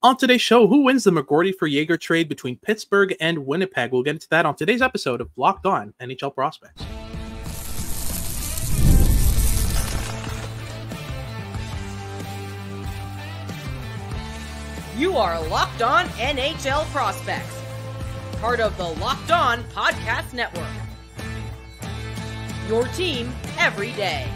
On today's show, who wins the McGroarty for Yager trade between Pittsburgh and Winnipeg? We'll get into that on today's episode of Locked On NHL Prospects. You are Locked On NHL Prospects, part of the Locked On Podcast Network. Your team every day.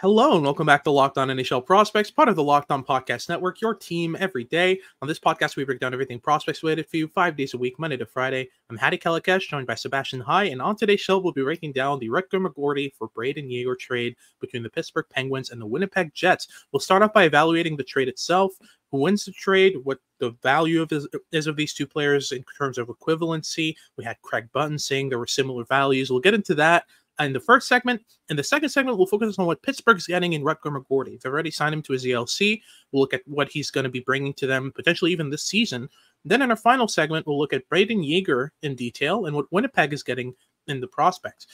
Hello and welcome back to Locked On NHL Prospects, part of the Locked On Podcast Network, your team every day. On this podcast, we break down everything prospects related for you 5 days a week, Monday to Friday. I'm Hattie Kalakash, joined by Sebastian High, and on today's show, we'll be breaking down the Rutger McGroarty for Brayden Yager trade between the Pittsburgh Penguins and the Winnipeg Jets. We'll start off by evaluating the trade itself, who wins the trade, what the value is of these two players in terms of equivalency. We had Craig Button saying there were similar values. We'll get into that in the first segment. In the second segment, we'll focus on what Pittsburgh's getting in Rutger McGroarty. They've already signed him to his ELC. We'll look at what he's going to be bringing to them, potentially even this season. Then in our final segment, we'll look at Brayden Yager in detail and what Winnipeg is getting in the prospects.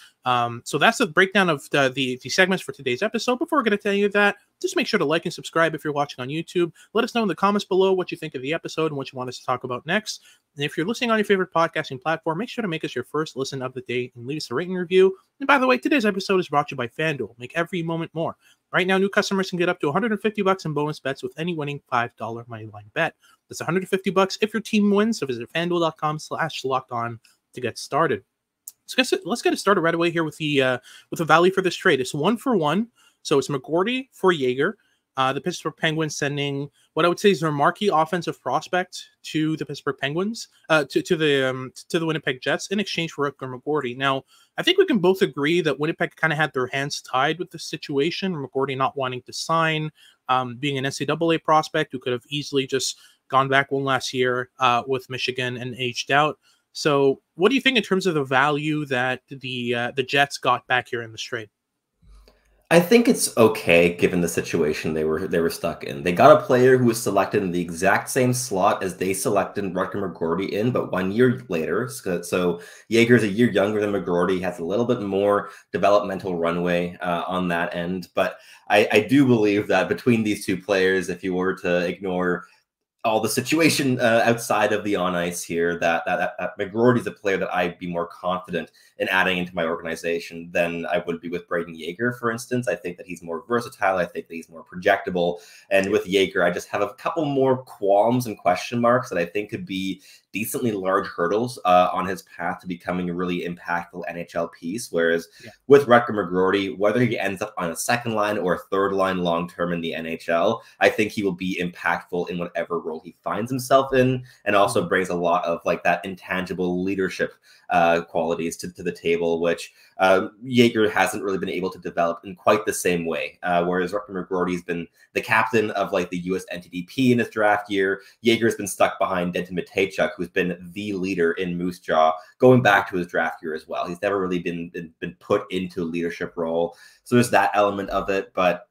So that's the breakdown of the segments for today's episode. Before we're going to tell you that, just make sure to like and subscribe if you're watching on YouTube. Let us know in the comments below what you think of the episode and what you want us to talk about next. And if you're listening on your favorite podcasting platform, make sure to make us your first listen of the day and leave us a rating review. And by the way, today's episode is brought to you by FanDuel. Make every moment more. Right now, new customers can get up to $150 in bonus bets with any winning $5 moneyline bet. That's $150 if your team wins. So visit FanDuel.com/lockedon to get started. So let's get it started right away here with the value for this trade. It's 1-for-1. So it's McGroarty for Yager. The Pittsburgh Penguins sending what I would say is their marquee offensive prospect to the Pittsburgh Penguins, to the Winnipeg Jets in exchange for Rutger McGroarty. Now, I think we can both agree that Winnipeg kind of had their hands tied with the situation. McGroarty not wanting to sign, being an NCAA prospect who could have easily just gone back one last year with Michigan and aged out. So, what do you think in terms of the value that the Jets got back here in this trade? I think it's okay given the situation they were stuck in. They got a player who was selected in the exact same slot as they selected Rutger McGroarty in, but 1 year later. So Yager's a year younger than McGroarty, has a little bit more developmental runway on that end. But I do believe that between these two players, if you were to ignore all the situation outside of the on ice here, that McGroarty's a player that I'd be more confident in adding into my organization than I would be with Brayden Yager, for instance. I think that he's more versatile. I think that he's more projectable. And with Yager, I just have a couple more qualms and question marks that I think could be decently large hurdles on his path to becoming a really impactful NHL piece. Whereas with Rutger McGroarty, whether he ends up on a second line or a third line long-term in the NHL, I think he will be impactful in whatever role he finds himself in, and also brings a lot of like that intangible leadership qualities to the table, which Yager hasn't really been able to develop in quite the same way. Whereas Rutger McGroarty's been the captain of like the US NTDP in his draft year. Yager's been stuck behind Denton Matejchuk, who's been the leader in Moose Jaw going back to his draft year as well. He's never really been put into a leadership role. So there's that element of it. But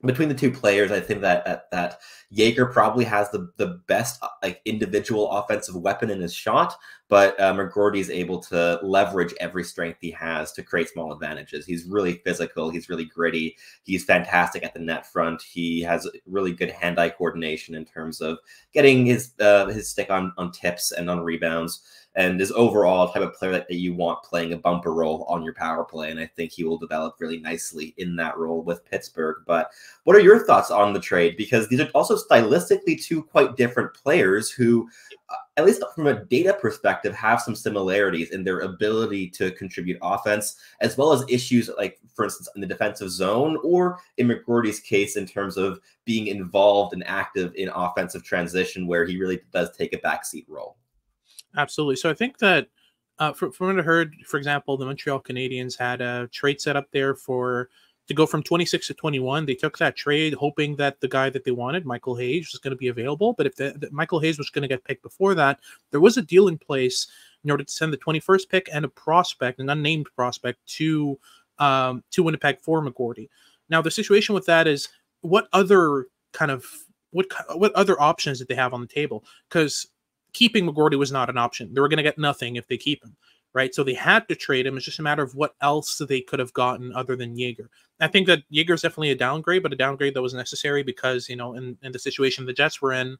between the two players, I think that Yager probably has the best like individual offensive weapon in his shot, but McGroarty is able to leverage every strength he has to create small advantages. He's really physical. He's really gritty. He's fantastic at the net front. He has really good hand-eye coordination in terms of getting his stick on tips and on rebounds, and is overall a type of player that you want playing a bumper role on your power play. And I think he will develop really nicely in that role with Pittsburgh. But what are your thoughts on the trade? Because these are also stylistically two quite different players who, at least from a data perspective, have some similarities in their ability to contribute offense, as well as issues like, for instance, in the defensive zone, or in McGroarty's case, in terms of being involved and active in offensive transition, where he really does take a backseat role. Absolutely. So I think that from what I heard, for example, the Montreal Canadiens had a trade set up there to go from 26 to 21. They took that trade hoping that the guy that they wanted, Michael Hayes, was going to be available. But if Michael Hayes was going to get picked before that, there was a deal in place in order to send the 21st pick and a prospect, an unnamed prospect, to Winnipeg for McGroarty. Now, the situation with that is what other options did they have on the table? Because keeping McGroarty was not an option. They were going to get nothing if they keep him. right? So they had to trade him. It's just a matter of what else they could have gotten other than Yager. I think that Yager is definitely a downgrade, but a downgrade that was necessary because, you know, in the situation the Jets were in,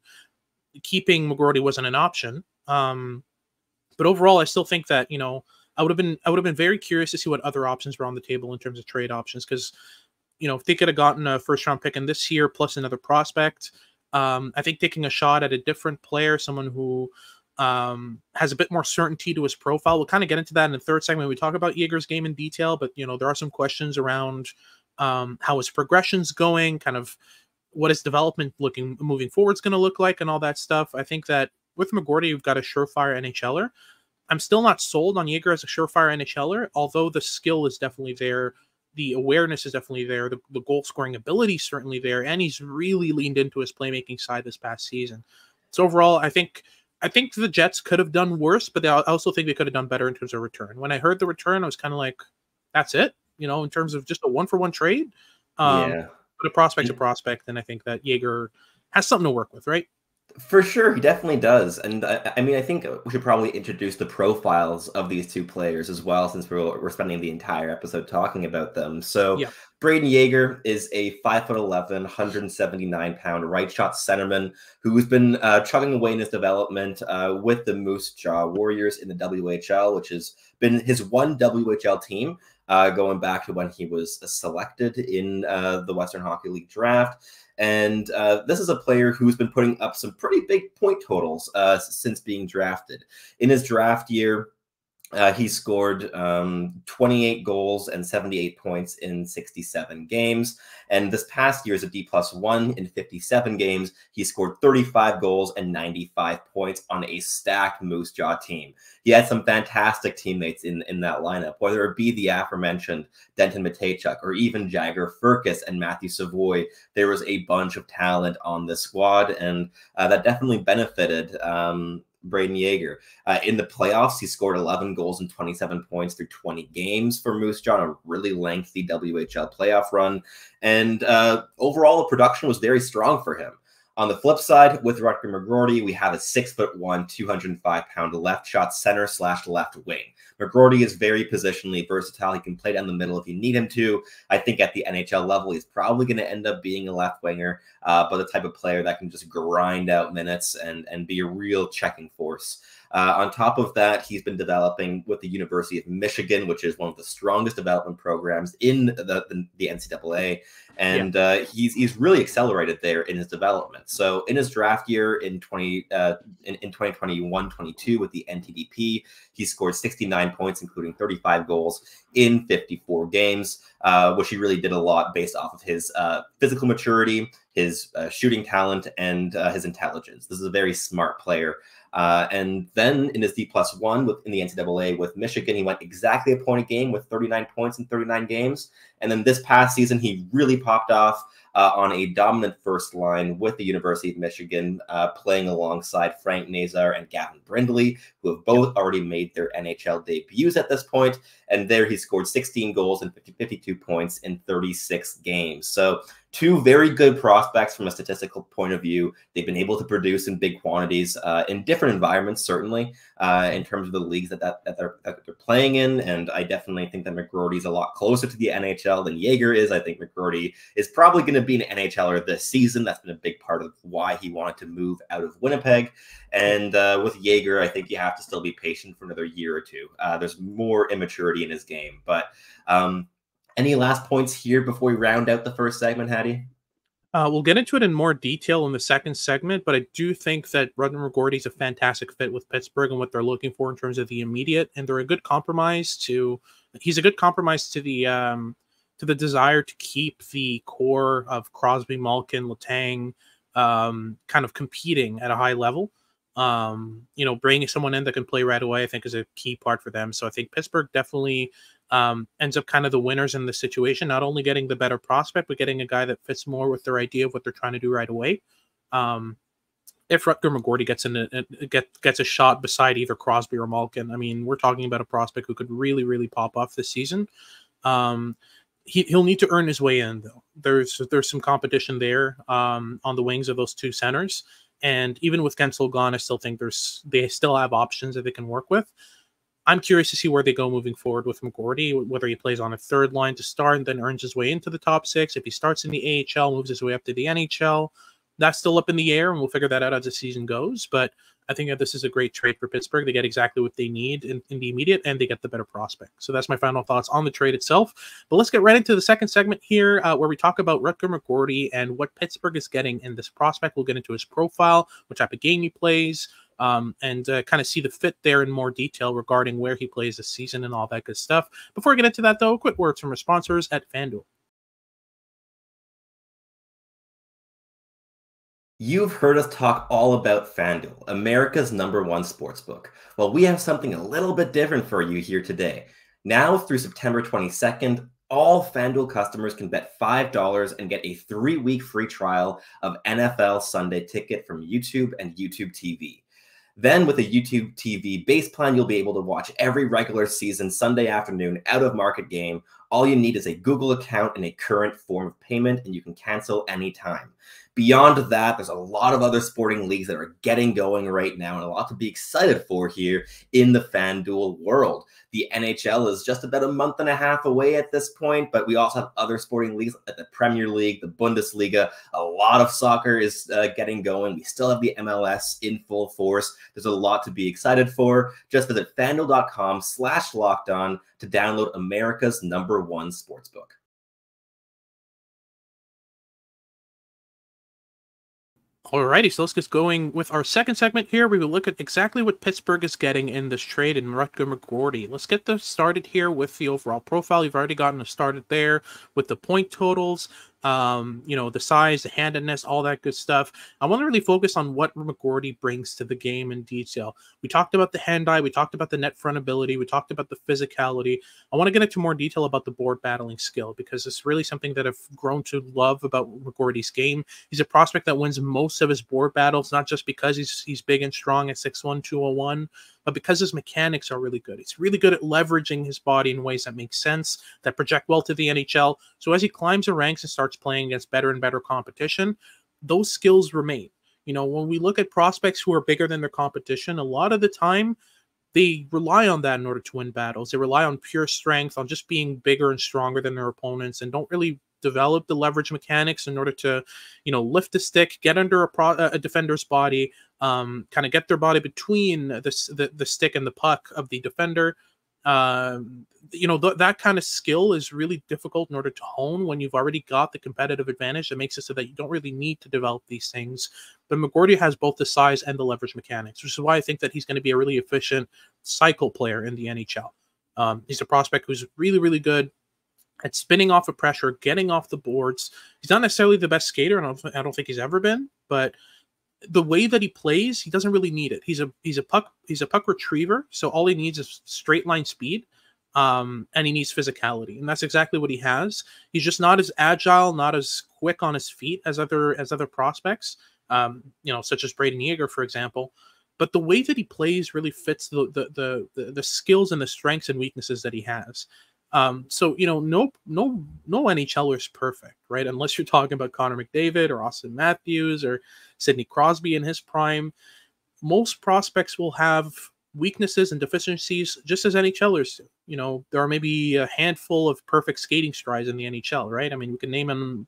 keeping McGroarty wasn't an option. But overall, I still think that, you know, I would have been very curious to see what other options were on the table in terms of trade options, because, you know, if they could have gotten a first round pick in this year plus another prospect, I think taking a shot at a different player, someone who has a bit more certainty to his profile. We'll kind of get into that in the third segment. We talk about Yager's game in detail, but, you know, there are some questions around how his progression's going, kind of what his development moving forward is going to look like, and all that stuff. I think that with McGroarty, you've got a surefire NHLer. I'm still not sold on Yager as a surefire NHLer, although the skill is definitely there. The awareness is definitely there. The goal scoring ability is certainly there. And he's really leaned into his playmaking side this past season. So overall, I think the Jets could have done worse, but I also think they could have done better in terms of return. When I heard the return, I was kind of like, that's it, you know, in terms of just a 1-for-1 trade. Yeah. But a prospect's a prospect, and I think that Yager has something to work with, right? For sure, he definitely does. And I mean, I think we should probably introduce the profiles of these two players as well, since we're spending the entire episode talking about them. So yeah. Brayden Yager is a 5'11", 179-pound right shot centerman who's been chugging away in his development with the Moose Jaw Warriors in the WHL, which has been his one WHL team going back to when he was selected in the Western Hockey League draft. And this is a player who's been putting up some pretty big point totals since being drafted. In his draft year, he scored 28 goals and 78 points in 67 games. And this past year, as a D+1 in 57 games, he scored 35 goals and 95 points on a stacked Moose Jaw team. He had some fantastic teammates in that lineup, whether it be the aforementioned Denton Matejchuk or even Jagger Furcus and Matthew Savoy. There was a bunch of talent on this squad, and that definitely benefited Brayden Yager. In the playoffs, he scored 11 goals and 27 points through 20 games for Moose Jaw, a really lengthy WHL playoff run. And overall, the production was very strong for him. On the flip side, with Rutger McGroarty, we have a 6'1", 205-pound left shot center / left wing. McGroarty is very positionally versatile. He can play down the middle if you need him to. I think at the NHL level, he's probably going to end up being a left winger, but the type of player that can just grind out minutes and be a real checking force. On top of that, he's been developing with the University of Michigan, which is one of the strongest development programs in the NCAA. And he's really accelerated there in his development. So in his draft year in 2021-22 with the NTDP, he scored 69 points, including 35 goals in 54 games, which he really did a lot based off of his physical maturity, his shooting talent, and his intelligence. This is a very smart player. And then in his D+1 in the NCAA with Michigan, he went exactly a point a game with 39 points in 39 games. And then this past season, he really popped off on a dominant first line with the University of Michigan, playing alongside Frank Nazar and Gavin Brindley, who have both already made their NHL debuts at this point. And there he scored 16 goals and 52 points in 36 games. So two very good prospects from a statistical point of view. They've been able to produce in big quantities in different environments, certainly, in terms of the leagues that they're playing in. And I definitely think that McGroarty is a lot closer to the NHL than Yager is. I think McGroarty is probably going to be an NHLer this season. That's been a big part of why he wanted to move out of Winnipeg. And with Yager, I think you have to still be patient for another year or two. There's more immaturity in his game. But any last points here before we round out the first segment, Hattie? We'll get into it in more detail in the second segment, but I do think that Rutger McGroarty is a fantastic fit with Pittsburgh and what they're looking for in terms of the immediate, and they're a good compromise to. He's a good compromise to the desire to keep the core of Crosby, Malkin, Letang, kind of competing at a high level. You know, bringing someone in that can play right away, I think, is a key part for them. So I think Pittsburgh definitely ends up kind of the winners in this situation, not only getting the better prospect, but getting a guy that fits more with their idea of what they're trying to do right away. If Rutger McGroarty gets a shot beside either Crosby or Malkin, I mean, we're talking about a prospect who could really, really pop off this season. He'll need to earn his way in, though. There's some competition there on the wings of those two centers. And even with Gensel gone, I still think they still have options that they can work with. I'm curious to see where they go moving forward with McGroarty, whether he plays on a third line to start and then earns his way into the top 6. If he starts in the AHL, moves his way up to the NHL, that's still up in the air, and we'll figure that out as the season goes. But I think that this is a great trade for Pittsburgh. They get exactly what they need in the immediate, and they get the better prospect. So that's my final thoughts on the trade itself. But let's get right into the second segment here, where we talk about Rutger McGroarty and what Pittsburgh is getting in this prospect. We'll get into his profile, what type of game he plays, and kind of see the fit there in more detail regarding where he plays this season and all that good stuff. Before I get into that, though, quick words from our sponsors at FanDuel. You've heard us talk all about FanDuel, America's #1 sportsbook. Well, we have something a little bit different for you here today. Now through September 22nd, all FanDuel customers can bet $5 and get a 3-week free trial of NFL Sunday Ticket from YouTube and YouTube TV. Then with a YouTube TV base plan, you'll be able to watch every regular season Sunday afternoon out-of-market game. All you need is a Google account and a current form of payment, and you can cancel anytime. Beyond that, there's a lot of other sporting leagues that are getting going right now and a lot to be excited for here in the FanDuel world. The NHL is just about a month and a half away at this point, but we also have other sporting leagues like the Premier League, the Bundesliga. A lot of soccer is getting going. We still have the MLS in full force. There's a lot to be excited for. Just visit FanDuel.com/lockedon to download America's #1 sportsbook. Alrighty, so let's get going with our second segment here. We will look at exactly what Pittsburgh is getting in this trade in Rutger McGroarty. Let's get this started here with the overall profile. You've already gotten us started there with the point totals, the size, the handedness, all that good stuff. I want to really focus on what McGroarty brings to the game in detail. We talked about the hand-eye, we talked about the net front ability, we talked about the physicality. I want to get into more detail about the board battling skill, because it's really something that I've grown to love about McGroarty's game. He's a prospect that wins most of his board battles, not just because he's big and strong at 6'1", 201, but because his mechanics are really good. He's really good at leveraging his body in ways that make sense, that project well to the NHL. So as he climbs the ranks and starts playing against better and better competition, those skills remain. When we look at prospects who are bigger than their competition, a lot of the time they rely on that in order to win battles. They rely on pure strength, on just being bigger and stronger than their opponents, and don't really develop the leverage mechanics in order to, lift the stick, get under a defender's body, kind of get their body between the stick and the puck of the defender. That kind of skill is really difficult in order to hone when you've already got the competitive advantage. That makes it so that you don't really need to develop these things. But McGroarty has both the size and the leverage mechanics, which is why I think that he's going to be a really efficient cycle player in the NHL. He's a prospect who's really, really good at spinning off of pressure, getting off the boards. He's not necessarily the best skater, and I don't think he's ever been, but the way that he plays, he doesn't really need it. He's a puck retriever, so all he needs is straight line speed, and he needs physicality, and that's exactly what he has. He's just not as agile, not as quick on his feet as other prospects, such as Brayden Yager, for example. But the way that he plays really fits the skills and the strengths and weaknesses that he has. No NHLer is perfect, right? Unless you're talking about Connor McDavid or Austin Matthews or Sidney Crosby in his prime. Most prospects will have weaknesses and deficiencies just as NHLers do. There are maybe a handful of perfect skating strides in the NHL, right? I mean, we can name them.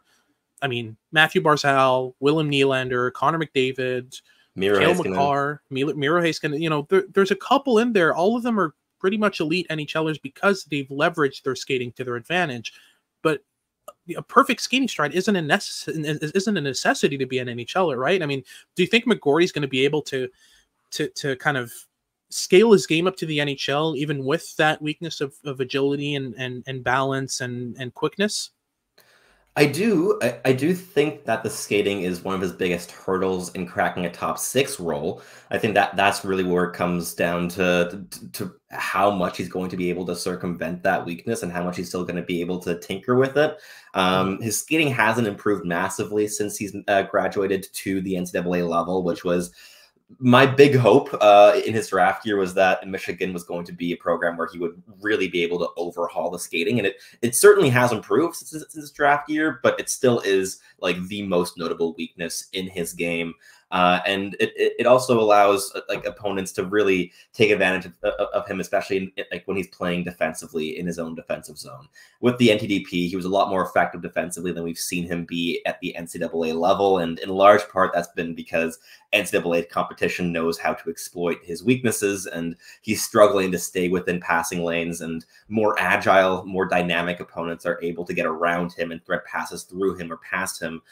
I mean, Matthew Barzal, Willem Nylander, Connor McDavid, Cale Makar, Miro Heiskanen. There's a couple in there. All of them are pretty much elite NHLers because they've leveraged their skating to their advantage. But a perfect skating stride isn't a necessity to be an NHLer, right? I mean, do you think McGroarty's going to be able to kind of scale his game up to the NHL even with that weakness of agility and balance and quickness? I do think that the skating is one of his biggest hurdles in cracking a top 6 role. I think that's really where it comes down to how much he's going to be able to circumvent that weakness and how much he's still going to be able to tinker with it. His skating hasn't improved massively since he's graduated to the NCAA level, which was my big hope in his draft year, was that Michigan was going to be a program where he would really be able to overhaul the skating. And it certainly has improved since his draft year, but it still is like the most notable weakness in his game. And it also allows like opponents to really take advantage of him, especially like when he's playing defensively in his own defensive zone. With the NTDP, he was a lot more effective defensively than we've seen him be at the NCAA level, and in large part that's been because NCAA competition knows how to exploit his weaknesses, and he's struggling to stay within passing lanes, and more agile, more dynamic opponents are able to get around him and thread passes through him or past him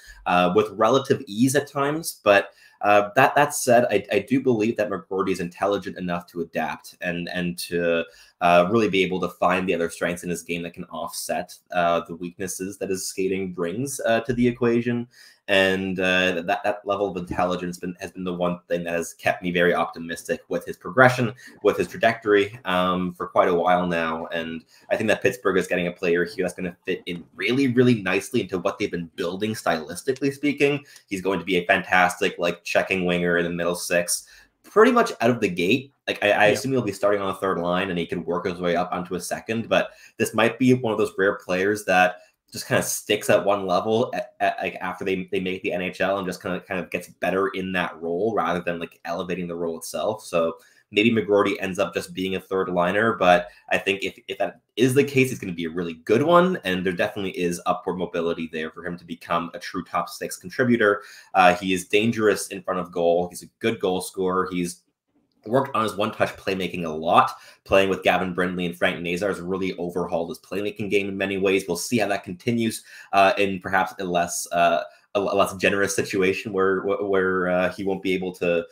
with relative ease at times. But that said, I do believe that McGroarty is intelligent enough to adapt and to really be able to find the other strengths in his game that can offset the weaknesses that his skating brings to the equation. And that level of intelligence has been the one thing that has kept me very optimistic with his progression, with his trajectory for quite a while now. And I think that Pittsburgh is getting a player here that's going to fit in really, really nicely into what they've been building stylistically speaking. He's going to be a fantastic like checking winger in the middle six, pretty much out of the gate. Like I assume he'll be starting on a third line and he can work his way up onto a second, but this might be one of those rare players that just kind of sticks at one level like after they make the NHL and just kind of gets better in that role rather than like elevating the role itself. So maybe McGroarty ends up just being a third liner, but I think if that is the case, it's going to be a really good one. And there definitely is upward mobility there for him to become a true top six contributor. He is dangerous in front of goal. He's a good goal scorer. He's worked on his one-touch playmaking a lot. Playing with Gavin Brindley and Frank Nazar has really overhauled his playmaking game in many ways. We'll see how that continues in perhaps a less generous situation where he won't be able to,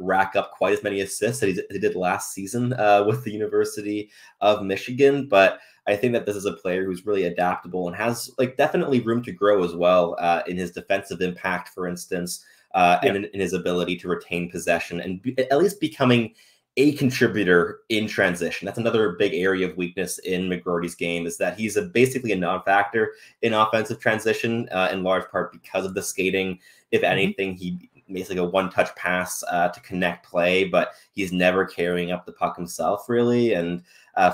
rack up quite as many assists as he did last season with the University of Michigan. But I think that this is a player who's really adaptable and has like definitely room to grow as well in his defensive impact, for instance. And in his ability to retain possession and at least becoming a contributor in transition. That's another big area of weakness in McGroarty's game, is that he's basically a non-factor in offensive transition in large part because of the skating. If anything, he makes like a one-touch pass to connect play, but he's never carrying up the puck himself really. And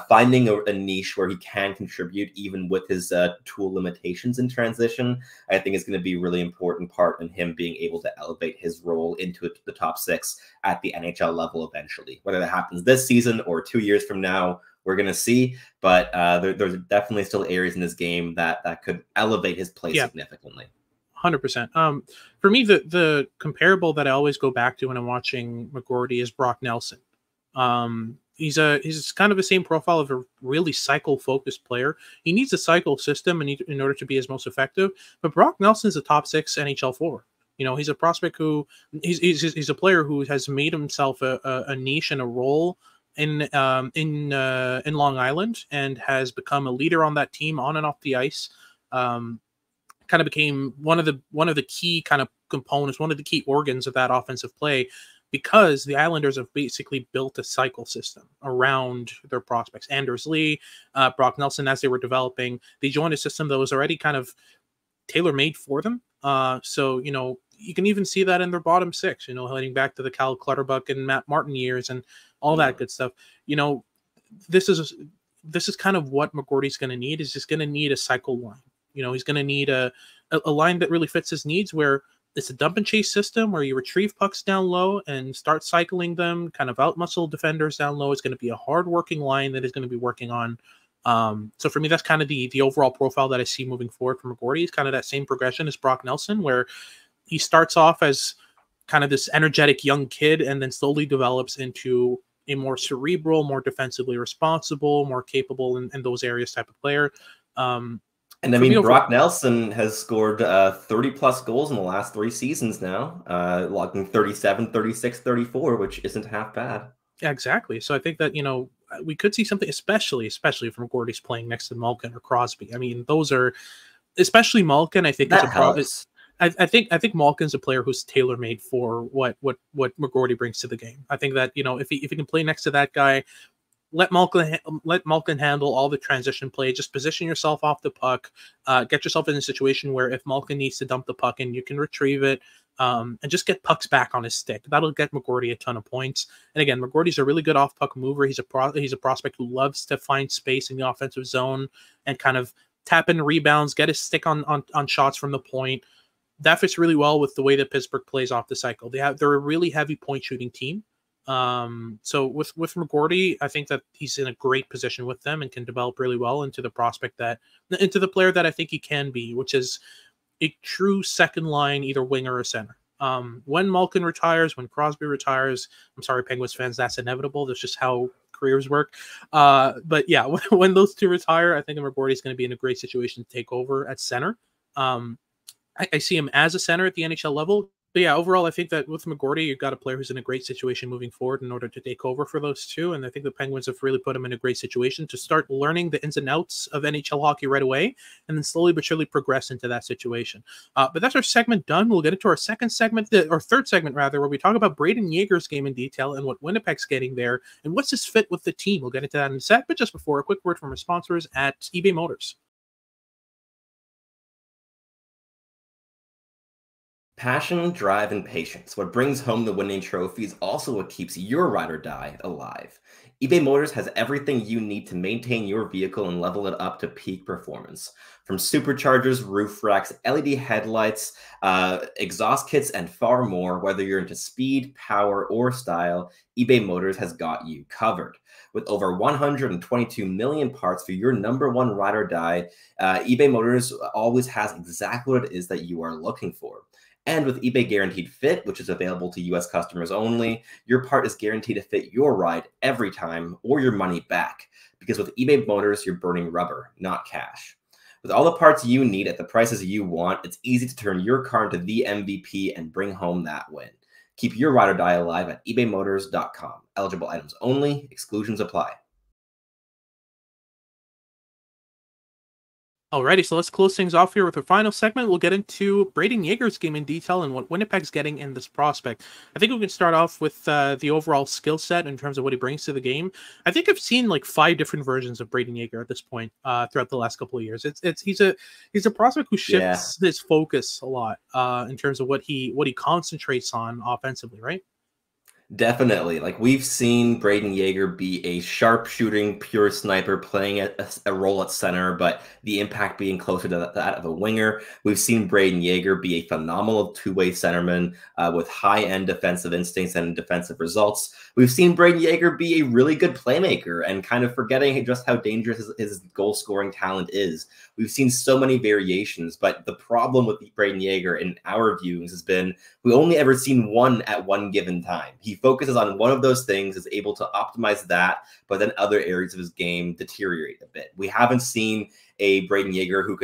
finding a niche where he can contribute even with his tool limitations in transition, I think is going to be a really important part in him being able to elevate his role into the top six at the NHL level eventually. Whether that happens this season or 2 years from now, we're going to see. But there's definitely still areas in his game that could elevate his play significantly. 100%. For me, the comparable that I always go back to when I'm watching McGroarty is Brock Nelson. He's kind of the same profile of a really cycle-focused player. He needs a cycle system in order to be his most effective. But Brock Nelson's a top six NHL forward. You know, he's a prospect who he's a player who has made himself a niche and a role in Long Island and has become a leader on that team on and off the ice. Kind of became one of the key kind of components, one of the key organs of that offensive play, because the Islanders have basically built a cycle system around their prospects. Anders Lee, Brock Nelson, as they were developing, they joined a system that was already kind of tailor-made for them. So, you know, you can even see that in their bottom six, you know, heading back to the Cal Clutterbuck and Matt Martin years and all that good stuff. You know, this is kind of what McGroarty's going to need. Is just going to need a cycle line. You know, he's going to need a line that really fits his needs, where it's a dump and chase system where you retrieve pucks down low and start cycling them, kind of outmuscle defenders down low. It's going to be a hard-working line that is going to be working on. So for me, that's kind of the overall profile that I see moving forward for McGroarty. It's kind of that same progression as Brock Nelson, where he starts off as kind of this energetic young kid and then slowly develops into a more cerebral, more defensively responsible, more capable in those areas type of player. And I mean, Brock Nelson has scored 30-plus goals in the last 3 seasons now, logging 37, 36, 34, which isn't half bad. Yeah, exactly. So I think that, you know, we could see something, especially from McGroarty's playing next to Malkin or Crosby. I mean, those are, especially Malkin, I think that helps. I think Malkin's a player who's tailor-made for what McGroarty brings to the game. I think that, you know, if he can play next to that guy, let Malkin handle all the transition play. Just position yourself off the puck. Get yourself in a situation where if Malkin needs to dump the puck in, you can retrieve it and just get pucks back on his stick. That'll get McGroarty a ton of points. And again, McGroarty's a really good off-puck mover. He's a prospect who loves to find space in the offensive zone and kind of tap in rebounds, get his stick on shots from the point. that fits really well with the way that Pittsburgh plays off the cycle. They're a really heavy point shooting team. So with McGroarty, I think that he's in a great position with them and can develop really well into the player that I think he can be, which is a true second line, either winger or center. When Malkin retires, when Crosby retires, I'm sorry, Penguins fans, that's inevitable. That's just how careers work. But yeah, when those two retire, I think McGroarty is going to be in a great situation to take over at center. I see him as a center at the NHL level. But yeah, overall, I think that with McGroarty, you've got a player who's in a great situation moving forward in order to take over for those two. And I think the Penguins have really put him in a great situation to start learning the ins and outs of NHL hockey right away, and then slowly but surely progress into that situation. But that's our segment done. We'll get into our third segment, where we talk about Brayden Yager's game in detail and what Winnipeg's getting there and what's his fit with the team. We'll get into that in a sec. But just before, a quick word from our sponsors at eBay Motors. Passion, drive, and patience. What brings home the winning trophy is also what keeps your ride or die alive. eBay Motors has everything you need to maintain your vehicle and level it up to peak performance. From superchargers, roof racks, LED headlights, exhaust kits, and far more, whether you're into speed, power, or style, eBay Motors has got you covered. With over 122 million parts for your number one ride or die, eBay Motors always has exactly what it is that you are looking for. And with eBay Guaranteed Fit, which is available to U.S. customers only, your part is guaranteed to fit your ride every time or your money back. Because with eBay Motors, you're burning rubber, not cash. With all the parts you need at the prices you want, it's easy to turn your car into the MVP and bring home that win. Keep your ride or die alive at ebaymotors.com. Eligible items only. Exclusions apply. Alrighty, so let's close things off here with our final segment. We'll get into Brayden Yager's game in detail and what Winnipeg's getting in this prospect. I think we can start off with the overall skill set in terms of what he brings to the game. I think I've seen like 5 different versions of Brayden Yager at this point throughout the last couple of years. He's a prospect who shifts his focus a lot in terms of what he concentrates on offensively, right? Definitely. Like, we've seen Brayden Yager be a sharpshooting, pure sniper playing a role at center, but the impact being closer to that of a winger. We've seen Brayden Yager be a phenomenal two-way centerman with high-end defensive instincts and defensive results. We've seen Brayden Yager be a really good playmaker and kind of forgetting just how dangerous his goal-scoring talent is. We've seen so many variations, but the problem with Brayden Yager in our viewings has been we only ever seen one at one given time. He focuses on one of those things, is able to optimize that, but then other areas of his game deteriorate a bit. We haven't seen a Brayden Yager who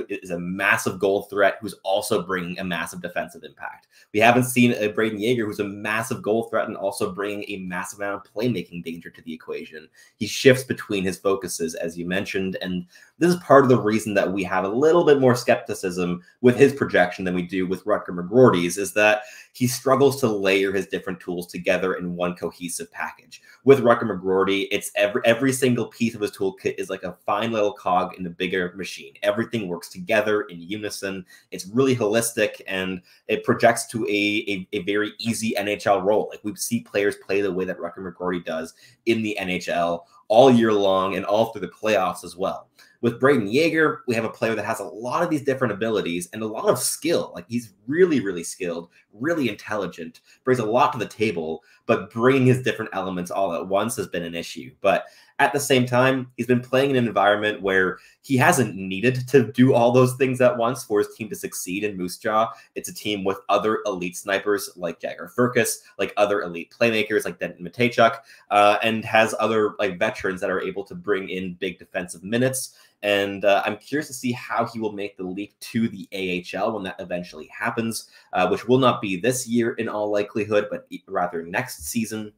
is a massive goal threat, who's also bringing a massive defensive impact. We haven't seen a Brayden Yager who's a massive goal threat and also bringing a massive amount of playmaking danger to the equation. He shifts between his focuses, as you mentioned, and this is part of the reason that we have a little bit more skepticism with his projection than we do with Rutger McGroarty's, is that he struggles to layer his different tools together in one cohesive package. With Rutger McGroarty, it's every single piece of his toolkit is like a fine little cog in a bigger machine. Everything works together in unison. It's really holistic, and it projects to a very easy NHL role. Like, we see players play the way that Rutger McGroarty does in the NHL all year long and all through the playoffs as well. With Brayden Yager, we have a player that has a lot of these different abilities and a lot of skill. Like, he's really, really skilled, really intelligent, brings a lot to the table, but bringing his different elements all at once has been an issue. But at the same time, he's been playing in an environment where he hasn't needed to do all those things at once for his team to succeed in Moose Jaw. It's a team with other elite snipers like Jagger Furcus, like other elite playmakers like Denton Matejchuk, and has other like veterans that are able to bring in big defensive minutes. And I'm curious to see how he will make the leap to the AHL when that eventually happens, which will not be this year in all likelihood, but rather next season.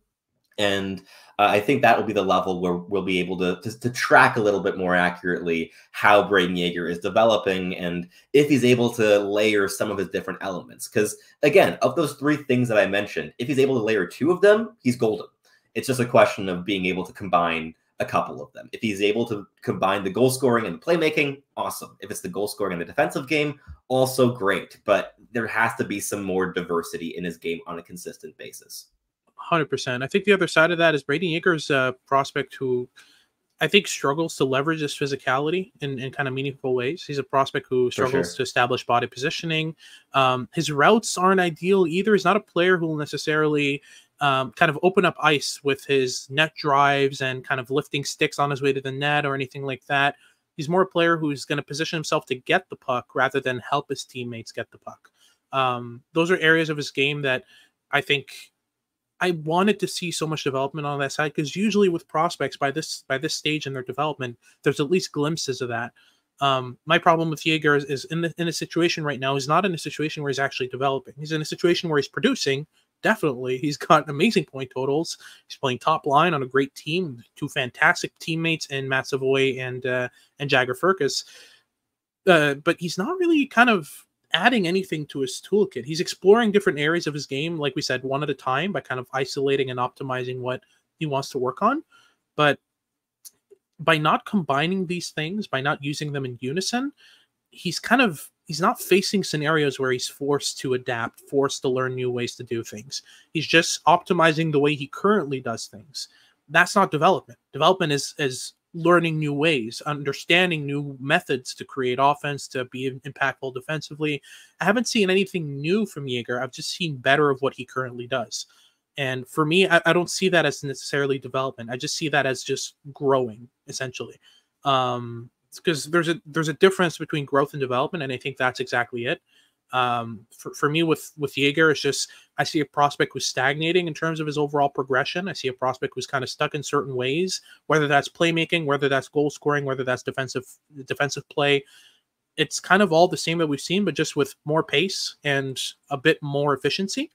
And I think that will be the level where we'll be able to track a little bit more accurately how Brayden Yager is developing and if he's able to layer some of his different elements. Because, again, of those 3 things that I mentioned, if he's able to layer 2 of them, he's golden. It's just a question of being able to combine a couple of them. If he's able to combine the goal scoring and the playmaking, awesome. If it's the goal scoring and the defensive game, also great. But there has to be some more diversity in his game on a consistent basis. 100%. I think the other side of that is Brayden Yager's a prospect who I think struggles to leverage his physicality in kind of meaningful ways. He's a prospect who struggles to establish body positioning. His routes aren't ideal either. He's not a player who will necessarily kind of open up ice with his net drives and kind of lifting sticks on his way to the net or anything like that. He's more a player who's going to position himself to get the puck rather than help his teammates get the puck. Those are areas of his game that I think I wanted to see so much development on that side, because usually with prospects by this stage in their development, there's at least glimpses of that. My problem with Yager is in a situation right now. He's not in a situation where he's actually developing. He's in a situation where he's producing. Definitely, he's got amazing point totals. He's playing top line on a great team, two fantastic teammates in Matt Savoy and Jagger Firkus. But he's not really kind of adding anything to his toolkit. He's exploring different areas of his game, like we said, one at a time, by kind of isolating and optimizing what he wants to work on. But by not combining these things, by not using them in unison, he's not facing scenarios where he's forced to adapt, forced to learn new ways to do things. He's just optimizing the way he currently does things. That's not development. Development is learning new ways, understanding new methods to create offense, to be impactful defensively. I haven't seen anything new from Yager. I've just seen better of what he currently does. And for me, I don't see that as necessarily development. I just see that as just growing, essentially. Because there's a difference between growth and development, and I think that's exactly it. For me with Yager, it's just I see a prospect who's stagnating in terms of his overall progression. I see a prospect who's kind of stuck in certain ways, whether that's playmaking, whether that's goal scoring, whether that's defensive play. It's kind of all the same that we've seen, but just with more pace and a bit more efficiency.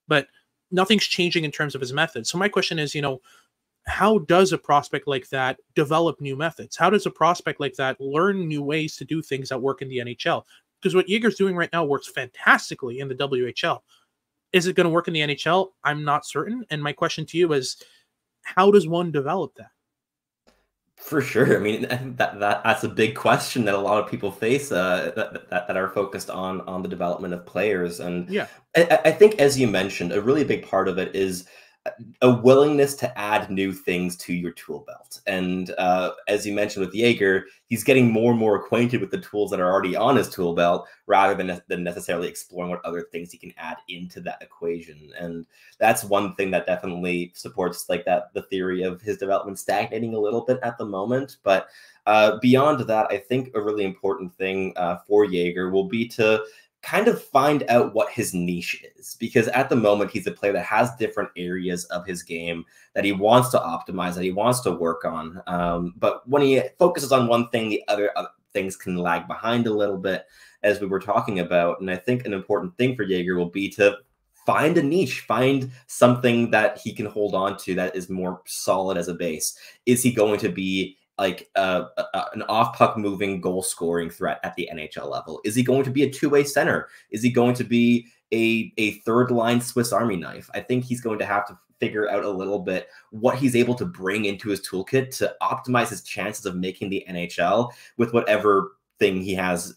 But nothing's changing in terms of his methods. So my question is, how does a prospect like that develop new methods? How does a prospect like that learn new ways to do things that work in the NHL? Because what Yager's doing right now works fantastically in the WHL. Is it going to work in the NHL? I'm not certain. And my question to you is, how does one develop that? For sure. I mean, that's a big question that a lot of people face that are focused on the development of players. And yeah, I think, as you mentioned, a really big part of it is a willingness to add new things to your tool belt. And as you mentioned with Yager, he's getting more and more acquainted with the tools that are already on his tool belt, rather than necessarily exploring what other things he can add into that equation. And that's one thing that definitely supports the theory of his development stagnating a little bit at the moment. But beyond that, I think a really important thing for Yager will be to kind of find out what his niche is, because at the moment he's a player that has different areas of his game that he wants to optimize, that he wants to work on. But when he focuses on one thing, the other things can lag behind a little bit, as we were talking about. And I think an important thing for Yager will be to find a niche, find something that he can hold on to that is more solid as a base. Is he going to be like an off-puck moving goal scoring threat at the NHL level? Is he going to be a two-way center? Is he going to be a third line Swiss Army knife? I think he's going to have to figure out a little bit what he's able to bring into his toolkit to optimize his chances of making the NHL with whatever thing he has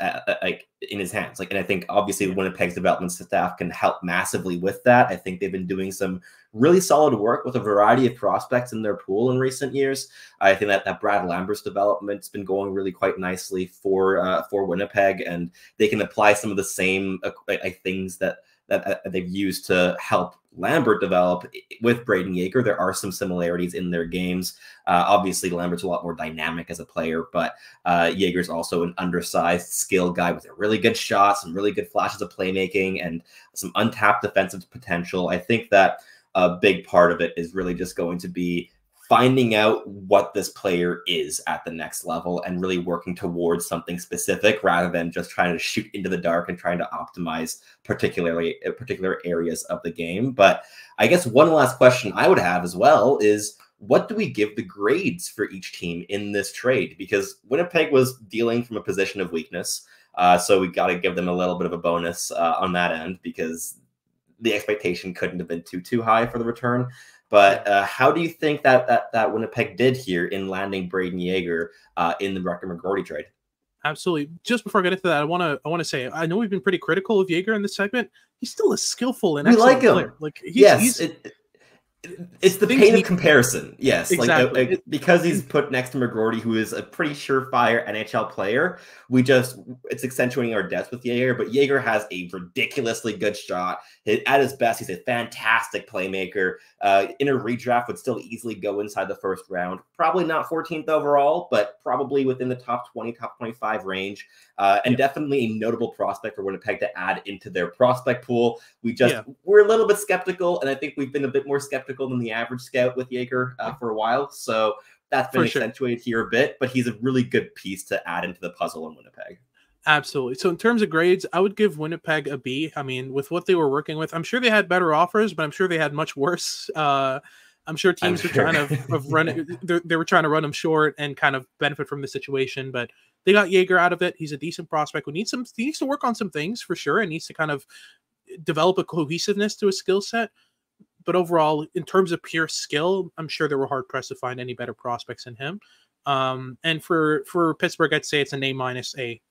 in his hands. And I think obviously Winnipeg's development staff can help massively with that. I think they've been doing some really solid work with a variety of prospects in their pool in recent years. I think that Brad Lambert's development's been going really quite nicely for Winnipeg, and they can apply some of the same things that they've used to help Lambert develop with Brayden Yager. There are some similarities in their games. Obviously, Lambert's a lot more dynamic as a player, but Yager's also an undersized skill guy with a really good shot, some really good flashes of playmaking, and some untapped defensive potential. I think that a big part of it is really just going to be finding out what this player is at the next level and really working towards something specific, rather than just trying to shoot into the dark and trying to optimize particular areas of the game. But I guess one last question I would have as well is, what do we give the grades for each team in this trade? Because Winnipeg was dealing from a position of weakness. So we got to give them a little bit of a bonus on that end, because the expectation couldn't have been too high for the return. But how do you think that Winnipeg did here in landing Brayden Yager in the Rutger McGroarty trade? Absolutely. Just before I get into that, I want to say, I know we've been pretty critical of Yager in this segment. He's still a skillful and excellent player. It's the pain of comparison. Yes, exactly. like because he's put next to McGroarty, who is a pretty surefire NHL player. It's accentuating our depth with Yager, but Yager has a ridiculously good shot. At his best, he's a fantastic playmaker. In a redraft, would still easily go inside the first round. Probably not 14th overall, but probably within the top 20, top 25 range. And definitely a notable prospect for Winnipeg to add into their prospect pool. We're a little bit skeptical, and I think we've been a bit more skeptical than the average scout with Yager for a while. So that's been accentuated here a bit, but he's a really good piece to add into the puzzle in Winnipeg. Absolutely. So in terms of grades, I would give Winnipeg a B. I mean, with what they were working with, I'm sure they had better offers, but I'm sure they had much worse. I'm sure teams were trying to run it. They were trying to run him short and kind of benefit from the situation, but they got Yager out of it. He's a decent prospect. He needs to work on some things for sure, and needs to kind of develop a cohesiveness to his skill set. But overall, in terms of pure skill, I'm sure they were hard pressed to find any better prospects than him. And for Pittsburgh, I'd say it's an A-A,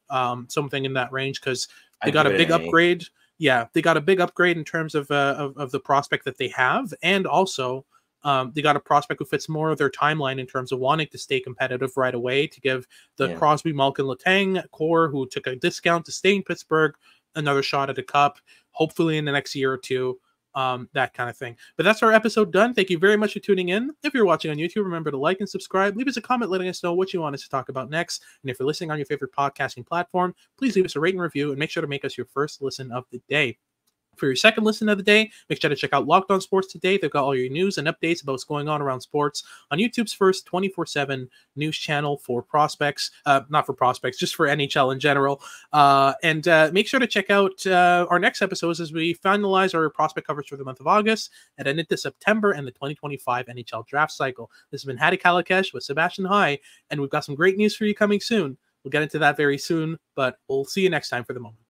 something in that range, because they got a big upgrade. Yeah, they got a big upgrade in terms of the prospect that they have, and also they got a prospect who fits more of their timeline in terms of wanting to stay competitive right away, to give the Crosby, Malkin, Letang core, who took a discount to stay in Pittsburgh, another shot at a cup, hopefully in the next year or two. That kind of thing. But that's our episode done. Thank you very much for tuning in. If you're watching on YouTube, remember to like and subscribe. Leave us a comment letting us know what you want us to talk about next. And if you're listening on your favorite podcasting platform, please leave us a rating review and make sure to make us your first listen of the day. For your second listen of the day, make sure to check out Locked On Sports Today. They've got all your news and updates about what's going on around sports on YouTube's first 24/7 news channel for prospects. Not for prospects, just for NHL in general. And make sure to check out our next episodes as we finalize our prospect coverage for the month of August and end into September and the 2025 NHL draft cycle. This has been Hadi Kalakesh with Sebastian High, and we've got some great news for you coming soon. We'll get into that very soon, but we'll see you next time for the moment.